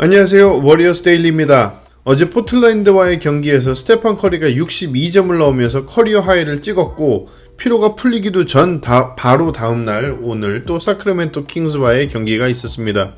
안녕하세요. 워리어스 데일리입니다. 어제 포틀랜드와의 경기에서 스테판 커리가 62점을 넣으면서 커리어 하이를 찍었고 피로가 풀리기도 전 바로 다음날 오늘 또 사크라멘토 킹스와의 경기가 있었습니다.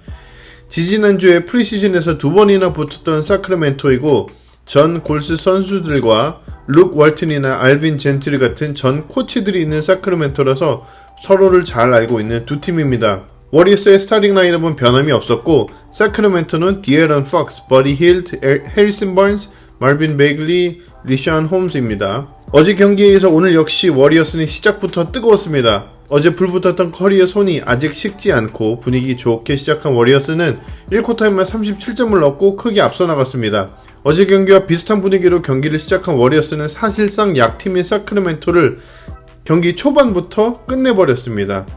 지지난주에 프리시즌에서 두 번이나 붙었던 사크라멘토이고 전 골스 선수들과 룩 월튼이나 알빈 젠트리 같은 전 코치들이 있는 사크라멘토라서 서로를 잘 알고 있는 두 팀입니다. 워리어스의 스타팅 라인업은 변함이 없었고 사크라멘토는 디에런 폭스, 버디 힐트, 해리슨 번스, 마빈 베이글리, 리샤운 홈즈입니다. 어제 경기에서 오늘 역시 워리어스는 시작부터 뜨거웠습니다. 어제 불붙었던 커리의 손이 아직 식지 않고 분위기 좋게 시작한 워리어스는 1쿼터에만 37점을 넣고 크게 앞서 나갔습니다. 어제 경기와 비슷한 분위기로 경기를 시작한 워리어스는 사실상 약팀인 사크라멘토를 경기 초반부터 끝내버렸습니다.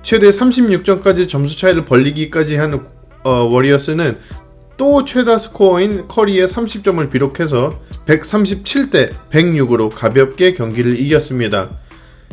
최대 36점까지 점수 차이를 벌리기까지 한 워리어스는 또 최다 스코어인 커리의 30점을 비록해서 137대 106으로 가볍게 경기를 이겼습니다.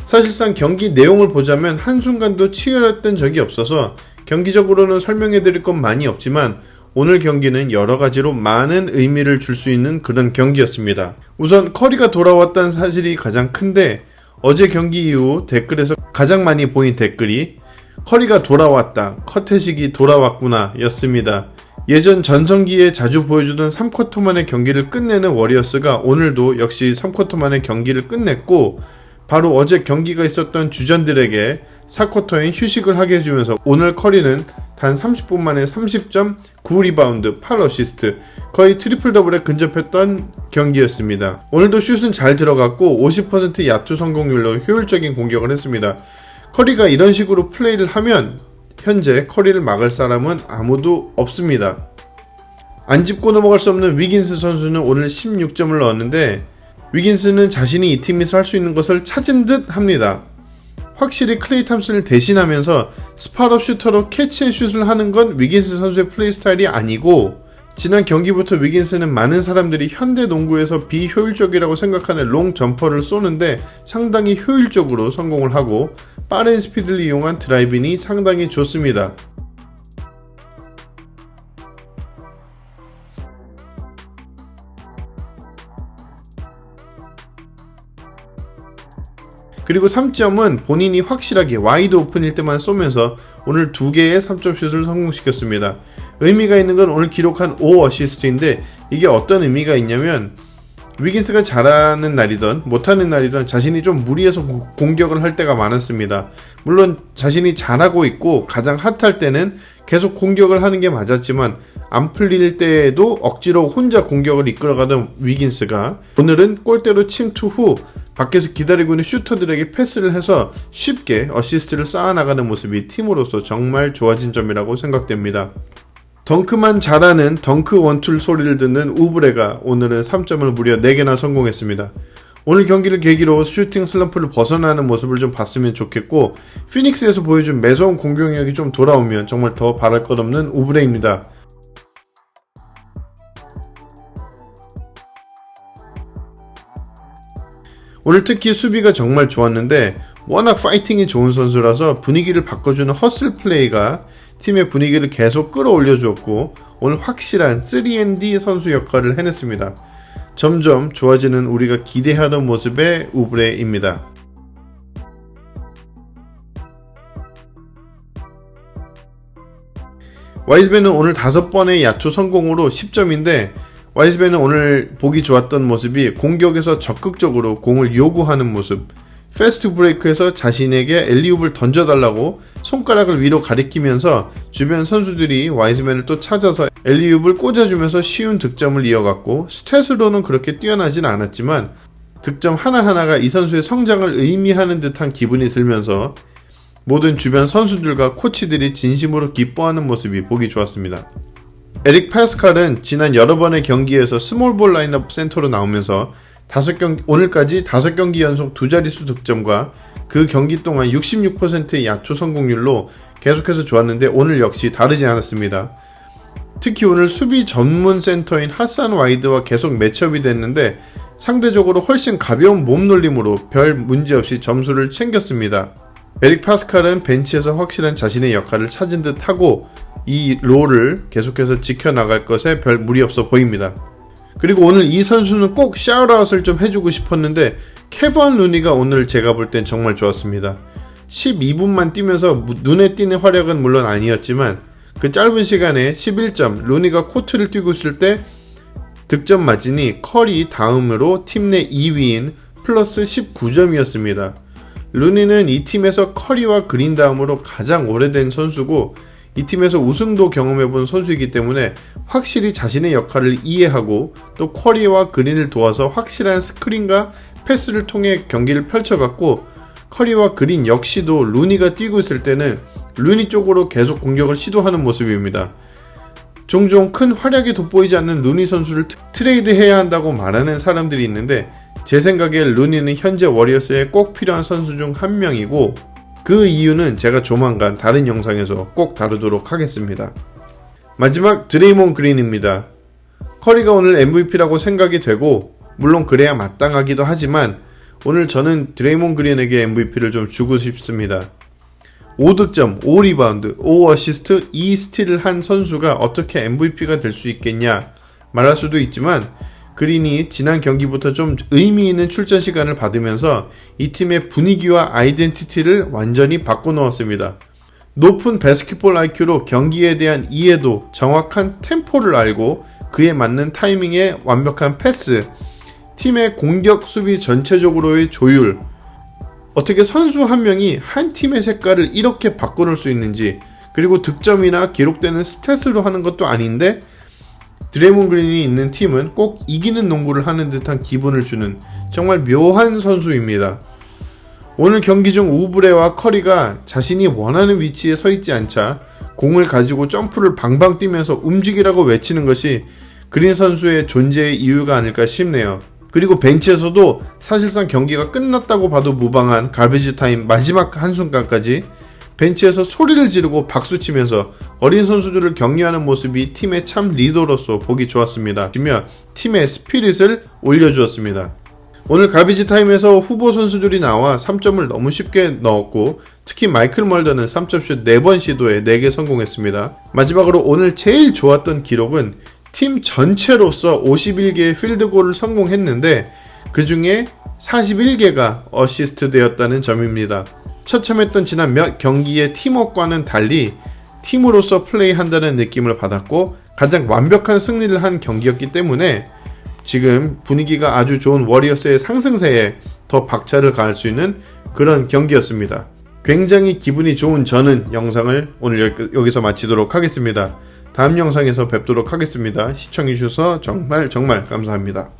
사실상 경기 내용을 보자면 한순간도 치열했던 적이 없어서 경기적으로는 설명해드릴 건 많이 없지만 오늘 경기는 여러가지로 많은 의미를 줄 수 있는 그런 경기였습니다. 우선 커리가 돌아왔다는 사실이 가장 큰데 어제 경기 이후 댓글에서 가장 많이 보인 댓글이 커리가 돌아왔다, 커트식이 돌아왔구나 였습니다. 예전 전성기에 자주 보여주던 3쿼터 만의 경기를 끝내는 워리어스가 오늘도 역시 3쿼터 만의 경기를 끝냈고 바로 어제 경기가 있었던 주전들에게 4쿼터엔 휴식을 하게 해주면서 오늘 커리는 단 30분 만에 30점, 9리바운드, 8어시스트 거의 트리플 더블에 근접했던 경기였습니다. 오늘도 슛은 잘 들어갔고 50% 야투 성공률로 효율적인 공격을 했습니다. 커리가 이런 식으로 플레이를 하면 현재 커리를 막을 사람은 아무도 없습니다. 안 짚고 넘어갈 수 없는 위긴스 선수는 오늘 16점을 넣었는데 위긴스는 자신이 이 팀에서 할 수 있는 것을 찾은 듯 합니다. 확실히 클레이 탐슨을 대신하면서 스팟업 슈터로 캐치앤슛을 하는 건 위긴스 선수의 플레이 스타일이 아니고 지난 경기부터 위긴스는 많은 사람들이 현대 농구에서 비효율적이라고 생각하는 롱 점퍼를 쏘는데 상당히 효율적으로 성공을 하고 빠른 스피드를 이용한 드라이빙이 상당히 좋습니다. 그리고 3점은 본인이 확실하게 와이드 오픈일 때만 쏘면서 오늘 2개의 3점 슛을 성공시켰습니다. 의미가 있는 건 오늘 기록한 5어시스트인데 이게 어떤 의미가 있냐면 위긴스가 잘하는 날이든 못하는 날이든 자신이 좀 무리해서 공격을 할 때가 많았습니다. 물론 자신이 잘하고 있고 가장 핫할 때는 계속 공격을 하는 게 맞았지만 안 풀릴 때에도 억지로 혼자 공격을 이끌어가던 위긴스가 오늘은 골대로 침투 후 밖에서 기다리고 있는 슈터들에게 패스를 해서 쉽게 어시스트를 쌓아나가는 모습이 팀으로서 정말 좋아진 점이라고 생각됩니다. 덩크만 잘하는 덩크 원툴 소리를 듣는 우브레가 오늘은 3점을 무려 4개나 성공했습니다. 오늘 경기를 계기로 슈팅 슬럼프를 벗어나는 모습을 좀 봤으면 좋겠고 피닉스에서 보여준 매서운 공격력이 좀 돌아오면 정말 더 바랄 것 없는 우브레입니다. 오늘 특히 수비가 정말 좋았는데 워낙 파이팅이 좋은 선수라서 분위기를 바꿔주는 허슬 플레이가 팀의 분위기를 계속 끌어올려 주었고 오늘 확실한 3&D 선수 역할을 해냈습니다. 점점 좋아지는 우리가 기대하던 모습의 우브레입니다. 와이즈맨은 오늘 5번의 야투 성공으로 10점인데 와이즈맨은 오늘 보기 좋았던 모습이 공격에서 적극적으로 공을 요구하는 모습, 패스트 브레이크에서 자신에게 엘리웁을 던져달라고 손가락을 위로 가리키면서 주변 선수들이 와이즈맨을 또 찾아서 엘리웁을 꽂아주면서 쉬운 득점을 이어갔고 스탯으로는 그렇게 뛰어나진 않았지만 득점 하나하나가 이 선수의 성장을 의미하는 듯한 기분이 들면서 모든 주변 선수들과 코치들이 진심으로 기뻐하는 모습이 보기 좋았습니다. 에릭 파스칼은 지난 여러 번의 경기에서 스몰볼 라인업 센터로 나오면서 오늘까지 5경기 연속 2자릿수 득점과 그 경기 동안 66%의 야투 성공률로 계속해서 좋았는데 오늘 역시 다르지 않았습니다. 특히 오늘 수비 전문 센터인 하산 와이드와 계속 매치업이 됐는데 상대적으로 훨씬 가벼운 몸놀림으로 별 문제없이 점수를 챙겼습니다. 에릭 파스칼은 벤치에서 확실한 자신의 역할을 찾은 듯 하고 이 롤을 계속해서 지켜나갈 것에 별 무리 없어 보입니다. 그리고 오늘 이 선수는 꼭 샤웃아웃을 좀 해주고 싶었는데 케번 루니가 오늘 제가 볼 땐 정말 좋았습니다. 12분만 뛰면서 눈에 띄는 활약은 물론 아니었지만 그 짧은 시간에 11점, 루니가 코트를 뛰고 있을 때 득점 마진이 커리 다음으로 팀 내 2위인 플러스 19점이었습니다. 루니는 이 팀에서 커리와 그린 다음으로 가장 오래된 선수고 이 팀에서 우승도 경험해본 선수이기 때문에 확실히 자신의 역할을 이해하고 또 커리와 그린을 도와서 확실한 스크린과 패스를 통해 경기를 펼쳐갔고 커리와 그린 역시도 루니가 뛰고 있을 때는 루니 쪽으로 계속 공격을 시도하는 모습입니다. 종종 큰 활약이 돋보이지 않는 루니 선수를 트레이드해야 한다고 말하는 사람들이 있는데 제 생각에 루니는 현재 워리어스에 꼭 필요한 선수 중 한 명이고 그 이유는 제가 조만간 다른 영상에서 꼭 다루도록 하겠습니다. 마지막 드레이몬 그린입니다. 커리가 오늘 MVP라고 생각이 되고 물론 그래야 마땅하기도 하지만 오늘 저는 드레이몬 그린에게 MVP를 좀 주고 싶습니다. 5득점, 5리바운드, 5어시스트, 2스틸을 한 선수가 어떻게 MVP가 될 수 있겠냐 말할 수도 있지만 그린이 지난 경기부터 좀 의미 있는 출전 시간을 받으면서 이 팀의 분위기와 아이덴티티를 완전히 바꿔놓았습니다. 높은 바스켓볼 IQ로 경기에 대한 이해도, 정확한 템포를 알고 그에 맞는 타이밍에 완벽한 패스, 팀의 공격 수비 전체적으로의 조율, 어떻게 선수 한 명이 한 팀의 색깔을 이렇게 바꿔놓을 수 있는지, 그리고 득점이나 기록되는 스탯으로 하는 것도 아닌데 드레이몬 그린이 있는 팀은 꼭 이기는 농구를 하는 듯한 기분을 주는 정말 묘한 선수입니다. 오늘 경기 중 우브레와 커리가 자신이 원하는 위치에 서 있지 않자 공을 가지고 점프를 방방 뛰면서 움직이라고 외치는 것이 그린 선수의 존재의 이유가 아닐까 싶네요. 그리고 벤치에서도 사실상 경기가 끝났다고 봐도 무방한 갈베지 타임 마지막 한순간까지 벤치에서 소리를 지르고 박수치면서 어린 선수들을 격려하는 모습이 팀의 참 리더로서 보기 좋았습니다. 팀의 스피릿을 올려주었습니다. 오늘 가비지 타임에서 후보 선수들이 나와 3점을 너무 쉽게 넣었고 특히 마이클 멀더는 3점슛 4번 시도에 4개 성공했습니다. 마지막으로 오늘 제일 좋았던 기록은 팀 전체로서 51개의 필드골을 성공했는데 그 중에 41개가 어시스트 되었다는 점입니다. 처참했던 지난 몇 경기의 팀워크와는 달리 팀으로서 플레이한다는 느낌을 받았고 가장 완벽한 승리를 한 경기였기 때문에 지금 분위기가 아주 좋은 워리어스의 상승세에 더 박차를 가할 수 있는 그런 경기였습니다. 굉장히 기분이 좋은 저는 영상을 오늘 여기서 마치도록 하겠습니다. 다음 영상에서 뵙도록 하겠습니다. 시청해주셔서 정말 감사합니다.